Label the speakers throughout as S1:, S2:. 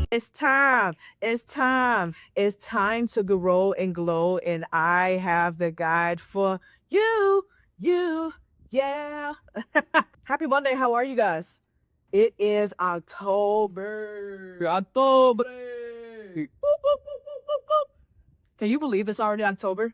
S1: It's time. It's time. It's time to grow and glow. And I have the guide for you. You. Yeah. Happy Monday. How are you guys? It is October. October. Whoop, whoop, whoop, whoop, whoop, whoop. Can you believe it's already October?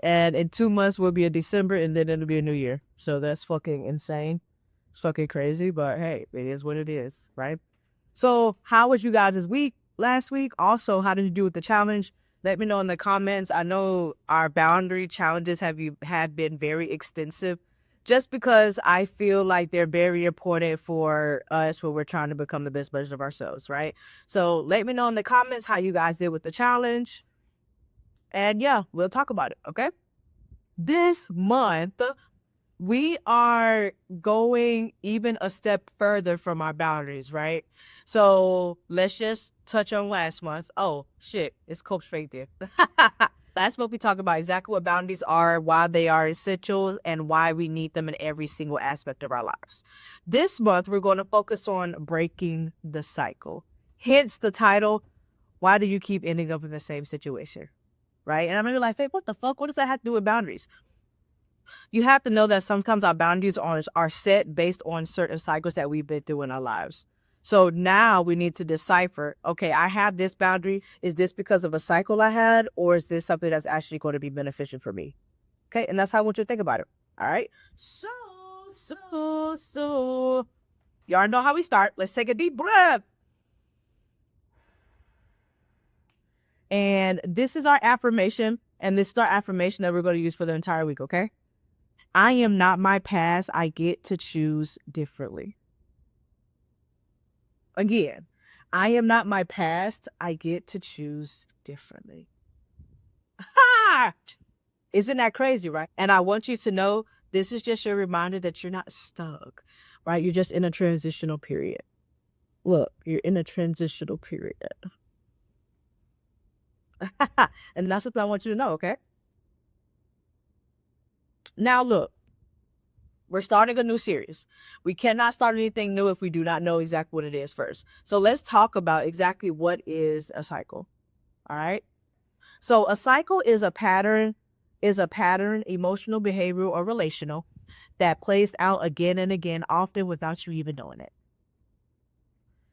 S1: And in 2 months will be a December and then it'll be a new year. So that's fucking insane. It's fucking crazy, but hey, it is what it is, right? So how was you guys this week, last week? Also, how did you do with the challenge? Let me know in the comments. I know our boundary challenges have been very extensive just because I feel like they're very important for us when we're trying to become the best version of ourselves, right? So let me know in the comments how you guys did with the challenge. And yeah, we'll talk about it, okay? This month, we are going even a step further from our boundaries, right? So let's just touch on last month. Oh, shit, it's Coach Faith there. Last month, we talked about exactly what boundaries are, why they are essential, and why we need them in every single aspect of our lives. This month, we're going to focus on breaking the cycle. Hence the title, Why Do You Keep Ending Up in the Same Situation? Right? And I'm gonna be like, hey, what the fuck? What does that have to do with boundaries? You have to know that sometimes our boundaries are set based on certain cycles that we've been through in our lives. So now we need to decipher, okay, I have this boundary. Is this because of a cycle I had, or is this something that's actually going to be beneficial for me? Okay, and that's how I want you to think about it. All right. So, y'all know how we start. Let's take a deep breath. And this is our affirmation. And this is our affirmation that we're going to use for the entire week, okay? I am not my past. I get to choose differently. Again, I am not my past. I get to choose differently. Ha! Isn't that crazy, right? And I want you to know this is just your reminder that you're not stuck, right? You're just in a transitional period. Look, you're in a transitional period. And that's what I want you to know, okay? Now, look, we're starting a new series. We cannot start anything new if we do not know exactly what it is first. So let's talk about exactly what is a cycle. All right. So a cycle is a pattern, emotional, behavioral, or relational that plays out again and again, often without you even knowing it.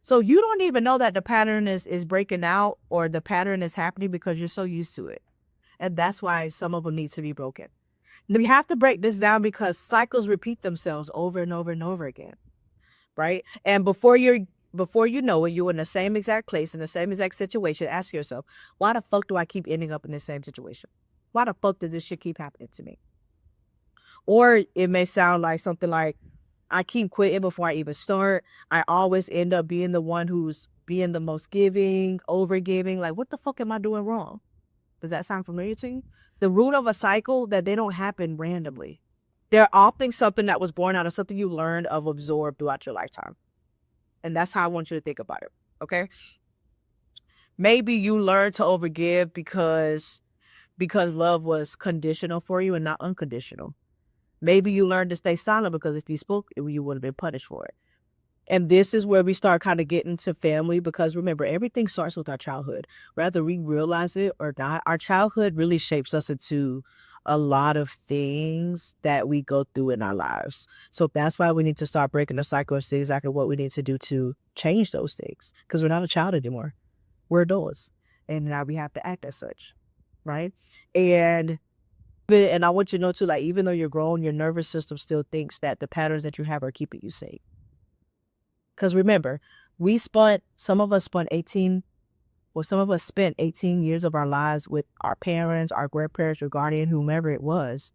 S1: So you don't even know that the pattern is breaking out or the pattern is happening because you're so used to it. And that's why some of them need to be broken. We have to break this down because cycles repeat themselves over and over and over again, right? And before you know it, you're in the same exact place, in the same exact situation. Ask yourself, why the fuck do I keep ending up in the same situation? Why the fuck does this shit keep happening to me? Or it may sound like something like, I keep quitting before I even start. I always end up being the one who's being the most giving, over giving. Like, what the fuck am I doing wrong? Does that sound familiar to you? The root of a cycle that they don't happen randomly. They're often something that was born out of something you learned of absorbed throughout your lifetime. And that's how I want you to think about it. Okay. Maybe you learned to overgive because love was conditional for you and not unconditional. Maybe you learned to stay silent because if you spoke, you would have been punished for it. And this is where we start kind of getting to family because remember, everything starts with our childhood. Whether we realize it or not, our childhood really shapes us into a lot of things that we go through in our lives. So that's why we need to start breaking the cycle and see exactly what we need to do to change those things because we're not a child anymore. We're adults. And now we have to act as such, right? And I want you to know too, like, even though you're grown, your nervous system still thinks that the patterns that you have are keeping you safe. Because remember, some of us spent 18 years of our lives with our parents, our grandparents, your guardian, whomever it was,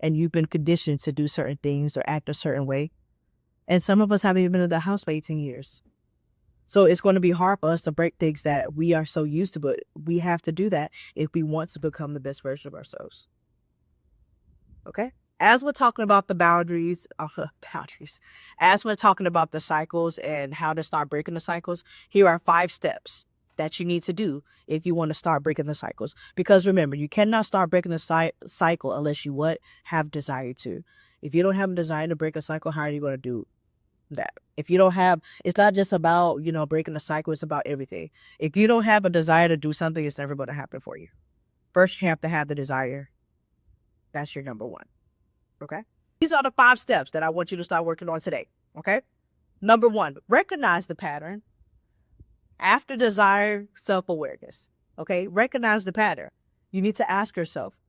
S1: and you've been conditioned to do certain things or act a certain way. And some of us haven't even been in the house for 18 years. So it's going to be hard for us to break things that we are so used to, but we have to do that if we want to become the best version of ourselves. Okay? As we're talking about the boundaries, as we're talking about the cycles and how to start breaking the cycles, here are 5 steps that you need to do if you want to start breaking the cycles. Because remember, you cannot start breaking the cycle unless you have desire to. If you don't have a desire to break a cycle, how are you going to do that. If you don't have, it's not just about, breaking the cycle, it's about everything. If you don't have a desire to do something, it's never going to happen for you. First, you have to have the desire. That's your number one. Okay? These are the 5 steps that I want you to start working on today. Okay? Number 1, recognize the pattern. After desire, self-awareness. Okay? Recognize the pattern. You need to ask yourself,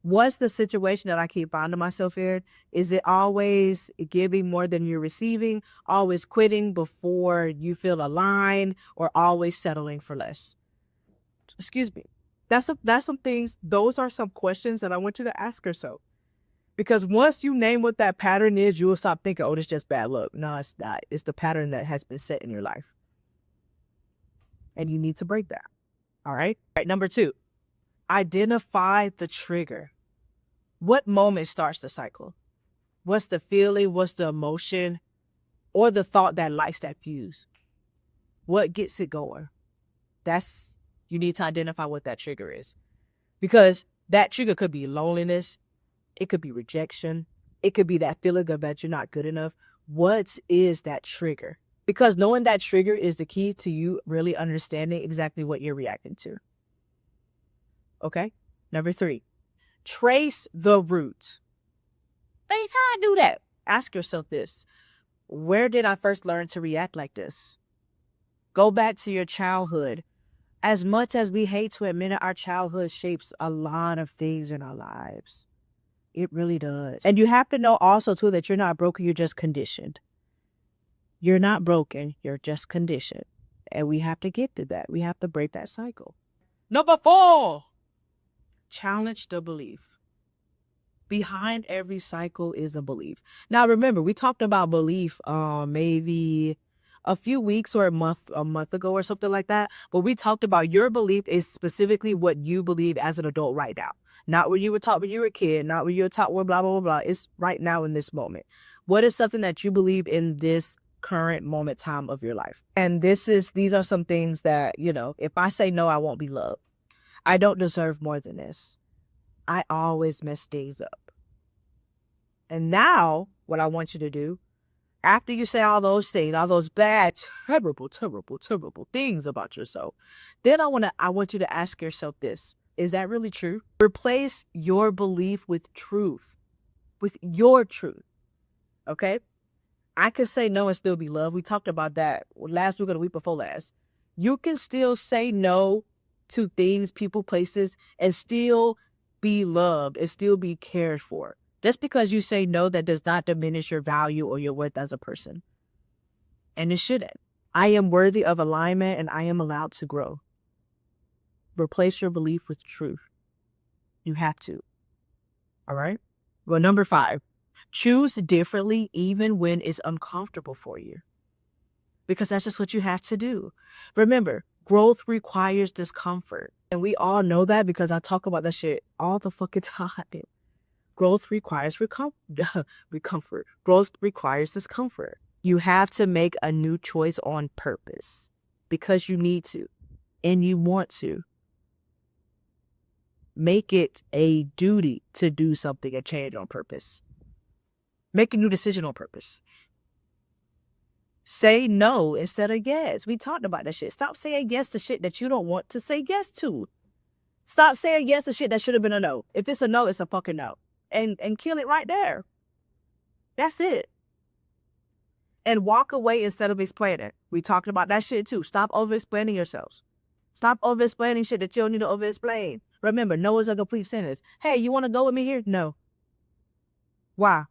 S1: what's the situation that I keep finding myself in? Is it always giving more than you're receiving? Always quitting before you feel aligned? Or always settling for less? Excuse me. That's some things, those are some questions that I want you to ask yourself. Because once you name what that pattern is, you will stop thinking, oh, this is just bad luck. No, it's not. It's the pattern that has been set in your life. And you need to break that. All right? All right, number 2, identify the trigger. What moment starts the cycle? What's the feeling? What's the emotion? Or the thought that lights that fuse? What gets it going? You need to identify what that trigger is. Because that trigger could be loneliness. It could be rejection. It could be that feeling of that you're not good enough. What is that trigger? Because knowing that trigger is the key to you really understanding exactly what you're reacting to. Okay? Number 3, trace the root. How I do that? Ask yourself this. Where did I first learn to react like this? Go back to your childhood. As much as we hate to admit it, our childhood shapes a lot of things in our lives. It really does. And you have to know also, too, that you're not broken. You're just conditioned. You're not broken. You're just conditioned. And we have to get to that. We have to break that cycle. Number 4, challenge the belief. Behind every cycle is a belief. Now, remember, we talked about belief maybe a few weeks or a month ago or something like that. But we talked about your belief is specifically what you believe as an adult right now. Not what you were taught when you were a kid, not what you were taught when blah, blah, blah, blah. It's right now in this moment. What is something that you believe in this current moment time of your life? And these are some things that, if I say no, I won't be loved. I don't deserve more than this. I always mess things up. And now what I want you to do, after you say all those things, all those bad, terrible, terrible, terrible things about yourself, then I want you to ask yourself this. Is that really true? Replace your belief with truth, with your truth. Okay? I can say no and still be loved. We talked about that last week or the week before last. You can still say no to things, people, places, and still be loved and still be cared for. Just because you say no, that does not diminish your value or your worth as a person. And it shouldn't. I am worthy of alignment and I am allowed to grow. Replace your belief with truth. You have to. All right? Well, number 5, choose differently even when it's uncomfortable for you. Because that's just what you have to do. Remember, growth requires discomfort. And we all know that because I talk about that shit all the fucking time. Growth requires comfort. Growth requires discomfort. You have to make a new choice on purpose because you need to and you want to. Make it a duty to do something and change on purpose. Make a new decision on purpose. Say no instead of yes. We talked about that shit. Stop saying yes to shit that you don't want to say yes to. Stop saying yes to shit that should have been a no. If it's a no, it's a fucking no. And kill it right there. That's it. And walk away instead of explaining. We talked about that shit too. Stop over-explaining yourselves. Stop over-explaining shit that you don't need to over-explain. Remember, no is a complete sentence. Hey, you want to go with me here? No. Why?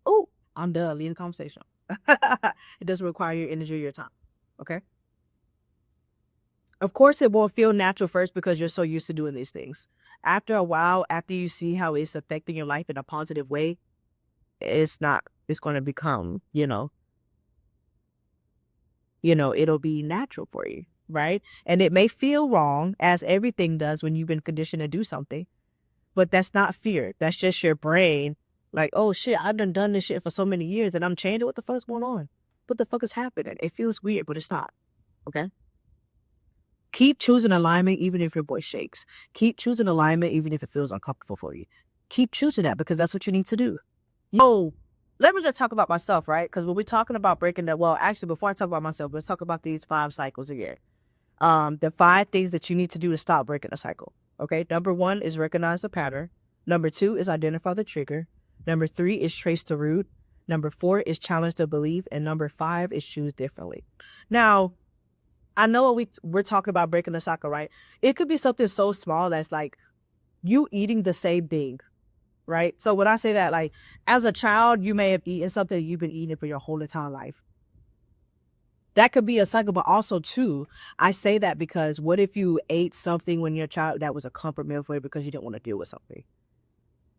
S1: Oh, I'm done. Leave the conversation. It doesn't require your energy or your time. Okay? Of course, it won't feel natural first because you're so used to doing these things. After a while, after you see how it's affecting your life in a positive way, it's going to become, it'll be natural for you, right? And it may feel wrong, as everything does when you've been conditioned to do something, but that's not fear. That's just your brain. Like, oh shit, I've done this shit for so many years and I'm changing. What the fuck's going on? What the fuck is happening? It feels weird, but it's not. Okay? Keep choosing alignment even if your voice shakes. Keep choosing alignment even if it feels uncomfortable for you. Keep choosing that because that's what you need to do. let me just talk about myself, right? Because when we're talking about breaking the, well, actually, before I talk about myself, let's talk about these 5 cycles again. The 5 things that you need to do to stop breaking a cycle. Okay. Number 1 is recognize the pattern. Number 2 is identify the trigger. Number 3 is trace the root. Number 4 is challenge the belief. And number 5 is choose differently. Now, I know we're talking about breaking the cycle, right? It could be something so small that's like you eating the same thing, right? So when I say that, like as a child, you may have eaten something you've been eating for your whole entire life. That could be a cycle, but also too, I say that because what if you ate something when you're a child that was a comfort meal for you because you didn't want to deal with something?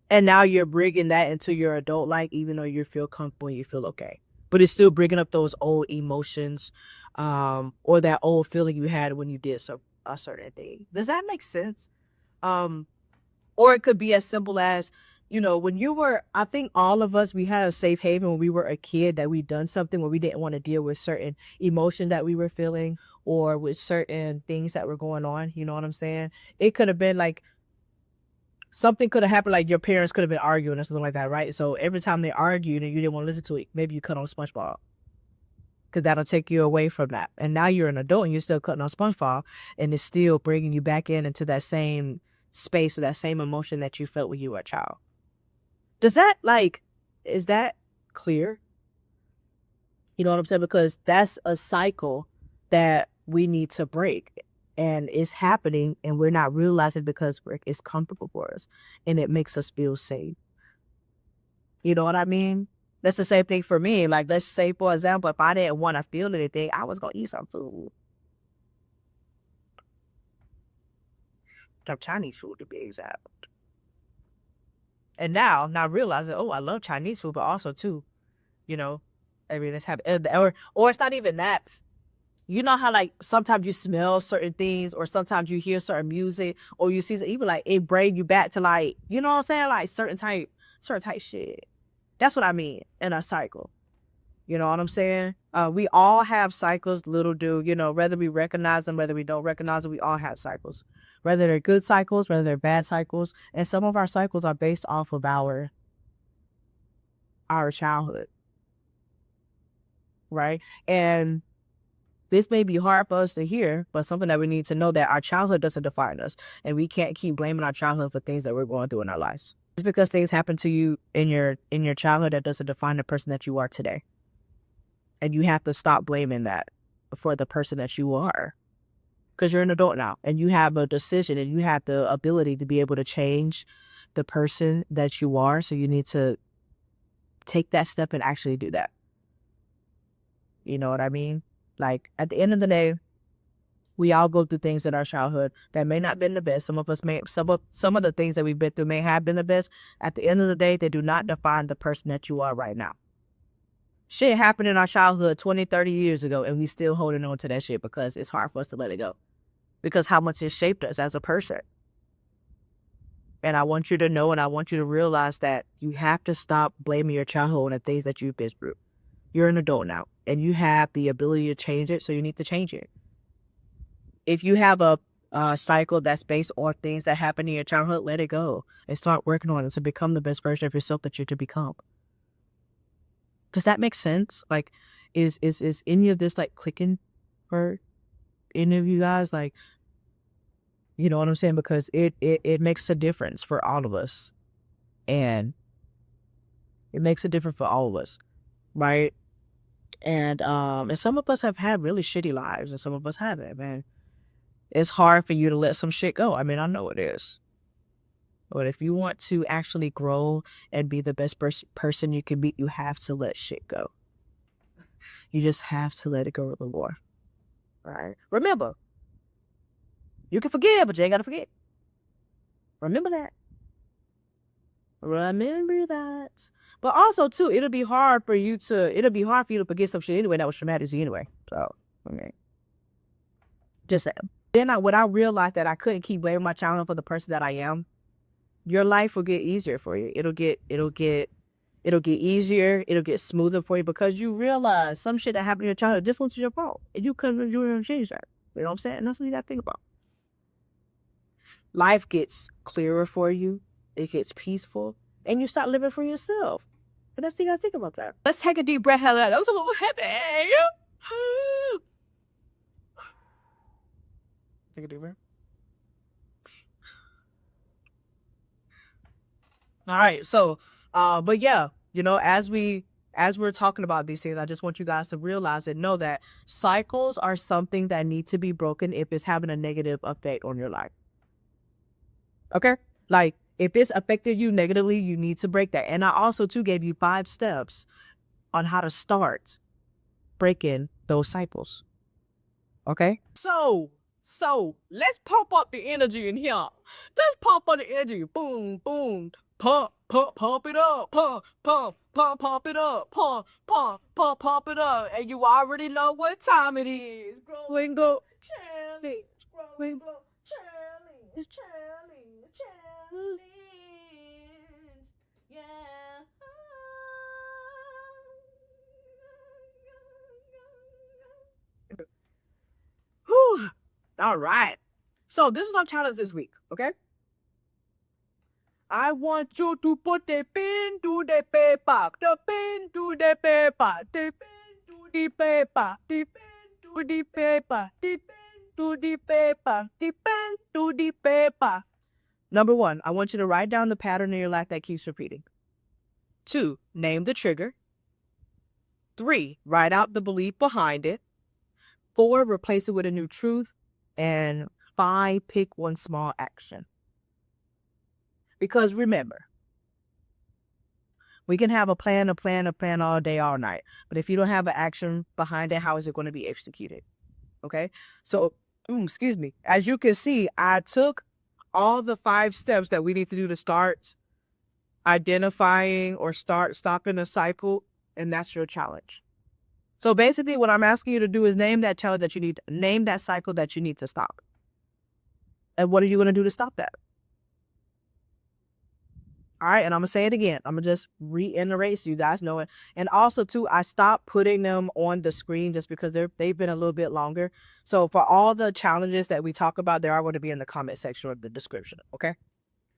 S1: And now you're bringing that into your adult life, even though you feel comfortable and you feel okay. But it's still bringing up those old emotions, or that old feeling you had when you did a certain thing. Does that make sense? Um, or it could be as simple as, when you were, I think all of us, we had a safe haven when we were a kid that we done something where we didn't want to deal with certain emotion that we were feeling or with certain things that were going on. You know what I'm saying? It could have been like something could have happened, like your parents could have been arguing or something like that, right? So every time they argued and you didn't want to listen to it, maybe you cut on SpongeBob because that'll take you away from that. And now you're an adult and you're still cutting on SpongeBob, and it's still bringing you back into that same space or that same emotion that you felt when you were a child. Does that is that clear? You know what I'm saying? Because that's a cycle that we need to break. And it's happening and we're not realizing because it's comfortable for us and it makes us feel safe. You know what I mean? That's the same thing for me. Like, let's say, for example, if I didn't want to feel anything, I was going to eat some food. Some Chinese food to be exact. And now realizing, oh, I love Chinese food, but also too, let's have, or it's not even that. You know how like sometimes you smell certain things or sometimes you hear certain music or you see even like it bring you back to like, you know what I'm saying? Like certain type shit. That's what I mean in a cycle. You know what I'm saying? We all have cycles, little do, whether we recognize them, whether we don't recognize them, we all have cycles. Whether they're good cycles, whether they're bad cycles. And some of our cycles are based off of our childhood. Right? And this may be hard for us to hear, but something that we need to know that our childhood doesn't define us. And we can't keep blaming our childhood for things that we're going through in our lives. Just because things happen to you in your childhood, that doesn't define the person that you are today. And you have to stop blaming that for the person that you are. Because you're an adult now and you have a decision and you have the ability to be able to change the person that you are. So you need to take that step and actually do that. You know what I mean? Like at the end of the day, we all go through things in our childhood that may not have been the best. Some of us may, some of the things that we've been through may have been the best. At the end of the day, they do not define the person that you are right now. Shit happened in our childhood 20, 30 years ago, and we still holding on to that shit because it's hard for us to let it go. Because how much it shaped us as a person. And I want you to know and I want you to realize that you have to stop blaming your childhood on the things that you've been through. You're an adult now, and you have the ability to change it, so you need to change it. If you have a cycle that's based on things that happened in your childhood, let it go and start working on it to become the best version of yourself that you're to become. Does that make sense? Like, is any of this like clicking for any of you guys? Like, you know what I'm saying? Because it makes a difference for all of us, and it makes a difference for all of us, right? And some of us have had really shitty lives, and some of us haven't, man. It's hard for you to let some shit go. I mean, I know it is. But if you want to actually grow and be the best person you can be, you have to let shit go. You just have to let it go a little more. All right? Remember, you can forgive, but you ain't got to forget. Remember that. Remember that. But also, too, it'll be hard for you to forget some shit anyway that was traumatic to you anyway. So, okay. Just saying. Then when I realized that I couldn't keep blaming my childhood for the person that I am, your life will get easier for you. It'll get easier. It'll get smoother for you because you realize some shit that happened in your childhood, this was your fault. And you couldn't do it and change that. You know what I'm saying? And that's what you got to think about. Life gets clearer for you. It gets peaceful. And you start living for yourself. But that's the thing I think about that. Let's take a deep breath out of that. That was a little heavy. Take a deep breath. All right. So, but yeah, as we're talking about these things, I just want you guys to realize and know that cycles are something that need to be broken if it's having a negative effect on your life. Okay? Like, if it's affected you negatively, you need to break that. And I also, too, gave you 5 steps on how to start breaking those cycles. Okay? So, let's pump up the energy in here. Let's pump up the energy. Boom, boom. Pump it up. Pump it up. Pump it up. And you already know what time it is. Grow and go challenge. Grow and go challenge. Challenge. Yeah. Whew. All right. So this is our challenge this week, okay? I want you to put the pen to the paper, the pen to the paper, the pen to the paper, the pen to the paper, the pen to the paper, the pen to the paper. Number 1, I want you to write down the pattern in your life that keeps repeating. 2, name the trigger. 3, write out the belief behind it. 4, replace it with a new truth. And 5, pick one small action. Because remember, we can have a plan all day, all night. But if you don't have an action behind it, how is it going to be executed? Okay? So, excuse me. As you can see, I took all the 5 steps that we need to do to start identifying or start stopping a cycle, and that's your challenge. So basically what I'm asking you to do is name that challenge that you need, name that cycle that you need to stop. And what are you going to do to stop that? All right, and I'm going to say it again. I'm going to just reiterate so you guys know it. And also, too, I stopped putting them on the screen just because they've been a little bit longer. So for all the challenges that we talk about, they are going to be in the comment section of the description, okay?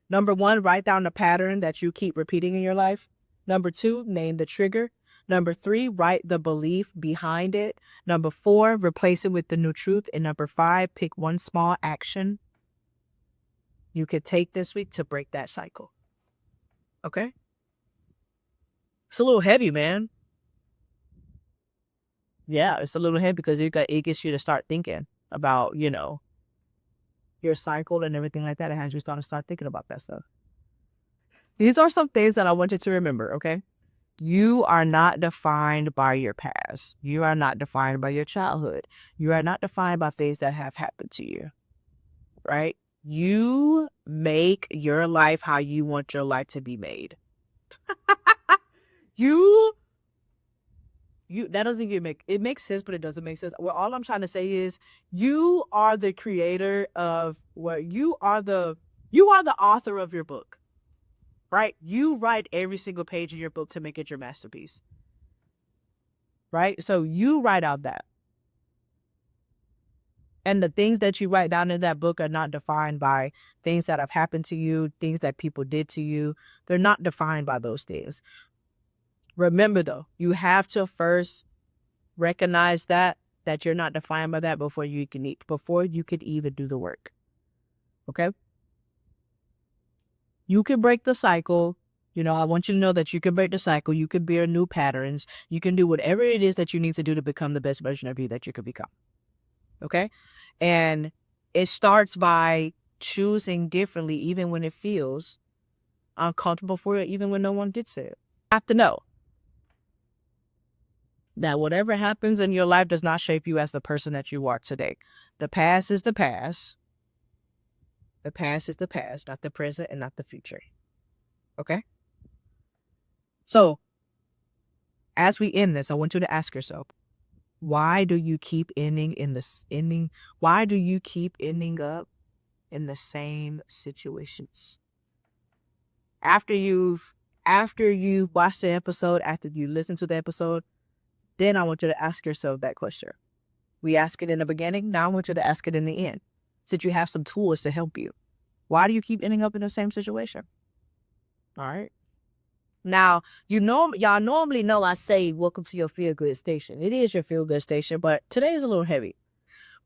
S1: Number 1, write down the pattern that you keep repeating in your life. Number 2, name the trigger. Number 3, write the belief behind it. Number 4, replace it with the new truth. And number 5, pick one small action you could take this week to break that cycle. Okay? It's a little heavy, man. Yeah, it's a little heavy because it gets you to start thinking about, your cycle and everything like that. It has you start thinking about that stuff. These are some things that I want you to remember, okay? You are not defined by your past. You are not defined by your childhood. You are not defined by things that have happened to you, right? You make your life how you want your life to be made. That doesn't even it makes sense, but it doesn't make sense. Well, all I'm trying to say is you are the creator of you are the author of your book, right? You write every single page of your book to make it your masterpiece, right? So you write out that. And the things that you write down in that book are not defined by things that have happened to you, things that people did to you. They're not defined by those things. Remember, though, you have to first recognize that you're not defined by that before you could even do the work. Okay? You can break the cycle. I want you to know that you can break the cycle. You can build new patterns. You can do whatever it is that you need to do to become the best version of you that you could become. Okay? And it starts by choosing differently, even when it feels uncomfortable for you, even when no one did say it. You have to know that whatever happens in your life does not shape you as the person that you are today. The past is the past. The past is the past, not the present and not the future. Okay? So, as we end this, I want you to ask yourself, why do you keep ending up in the same situations? After you've watched the episode, after you listen to the episode, then I want you to ask yourself that question. We ask it in the beginning. Now I want you to ask it in the end. So that you have some tools to help you. Why do you keep ending up in the same situation? All right. Now, y'all normally know I say, welcome to your feel good station. It is your feel good station, but today is a little heavy.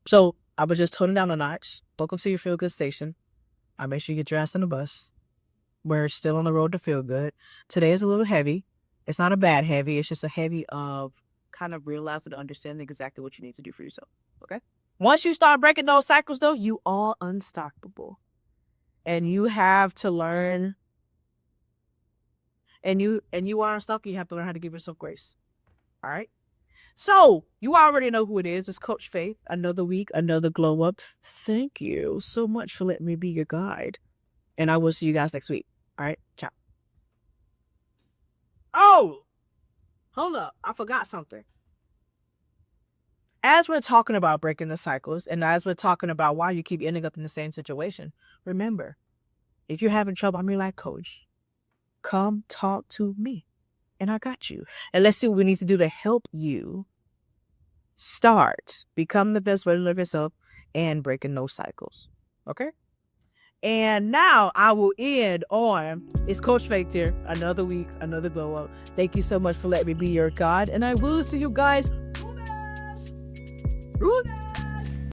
S1: So I would just tone it down a notch. Welcome to your feel good station. I make sure you get your ass on the bus. We're still on the road to feel good. Today is a little heavy. It's not a bad heavy. It's just a heavy of kind of realizing and understanding exactly what you need to do for yourself. Okay? Once you start breaking those cycles, though, you are unstoppable. And you have to learn. And you are unstoppable. You have to learn how to give yourself grace. All right? So, you already know who it is. It's Coach Faith. Another week, another glow up. Thank you so much for letting me be your guide. And I will see you guys next week. All right? Ciao. Oh, hold up. I forgot something. As we're talking about breaking the cycles, and as we're talking about why you keep ending up in the same situation, remember, if you're having trouble, I'm your life coach. Come talk to me, and I got you. And let's see what we need to do to help you start, become the best way to live yourself, and breaking those cycles. Okay? And now I will end on, it's Coach Faith here. Another week, another glow up. Thank you so much for letting me be your guide. And I will see you guys. Runas!